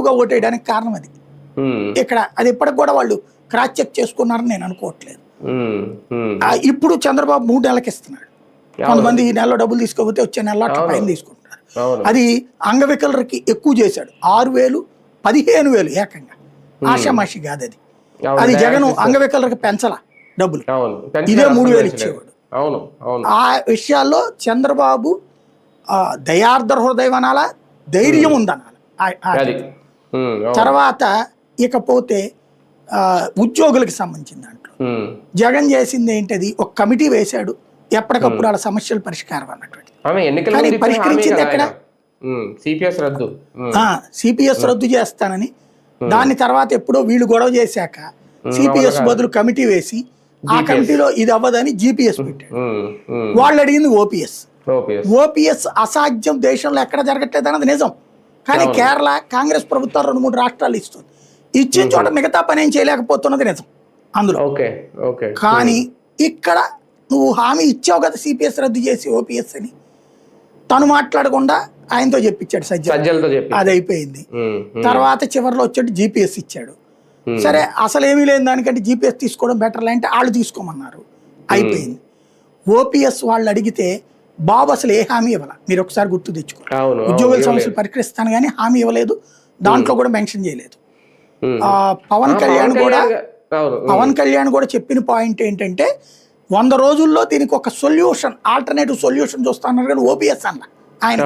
నెగిటివ్గా ఓటేయడానికి కారణం అది. ఇక్కడ అది ఇప్పటికి కూడా వాళ్ళు క్రాస్ చెక్ చేసుకున్నారని నేను అనుకోవట్లేదు. ఇప్పుడు చంద్రబాబు 3 నెలలకి ఇస్తున్నాడు. కొంతమంది ఈ నెలలో డబ్బులు తీసుకోకపోతే వచ్చే నెలలో అట్లా పైన తీసుకుంటున్నారు. అది అంగవికలరికి ఎక్కువ చేశాడు. 6,000 15,000 ఏకంగా. ఆషామాషి కాదు అది. అది జగన్ అంగవికలరికి పెంచలా డబ్బులు, ఇదే 3,000 ఇచ్చేవాడు. ఆ విషయాల్లో చంద్రబాబు దయార్ద్ర హృదయం అనాలా, ధైర్యం ఉందనాలి. తర్వాత ఇకపోతే ఉద్యోగులకు సంబంధించిన దాంట్లో జగన్ చేసింది ఏంటది, ఒక కమిటీ వేశాడు, ఎప్పటికప్పుడు వాళ్ళ సమస్యల పరిష్కారం అన్నటువంటి. కానీ పరిష్కరించింది ఎక్కడ? సిపిఎస్ రద్దు చేస్తానని, దాని తర్వాత ఎప్పుడో వీళ్ళు గొడవ చేశాక సిపిఎస్ బదులు కమిటీ వేసి ఆ కమిటీలో ఇది అవ్వదని జిపిఎస్ పెట్టాడు. వాళ్ళు అడిగింది ఓపీఎస్. ఓపీఎస్ అసాధ్యం, దేశంలో ఎక్కడ జరగట్లేదు అన్నది నిజం. కానీ కేరళ కాంగ్రెస్ ప్రభుత్వం 2-3 రాష్ట్రాలు ఇస్తుంది, ఇచ్చిన చోట మిగతా పని ఏం చేయలేకపోతున్నది నిజం అందులో. కానీ ఇక్కడ నువ్వు హామీ ఇచ్చావు కదా సిపిఎస్ రద్దు చేసి ఓపీఎస్ అని, తను మాట్లాడకుండా ఆయనతో చెప్పించాడు, సజ్జలతో, అది అయిపోయింది. తర్వాత చివరిలో వచ్చాడు జిపిఎస్ ఇచ్చాడు. సరే అసలు ఏమీ లేని దానికంటే జిపిఎస్ తీసుకోవడం బెటర్ అంటే వాళ్ళు తీసుకోమన్నారు, అయిపోయింది. ఓపీఎస్ వాళ్ళు అడిగితే బాబు అసలు ఏ హామీ ఇవ్వాల, మీరు ఒకసారి గుర్తు తెచ్చుకోండి. ఉద్యోగుల సమస్యలు పరిష్కరిస్తాను కానీ హామీ ఇవ్వలేదు, దాంట్లో కూడా మెన్షన్ చేయలేదు. పవన్ కళ్యాణ్ కూడా చెప్పిన పాయింట్ ఏంటంటే 100 రోజుల్లో దీనికి ఒక సొల్యూషన్, ఆల్టర్నేటివ్ సొల్యూషన్ చూస్తున్నారు కానీ ఓపీఎస్ అన్న ఆయన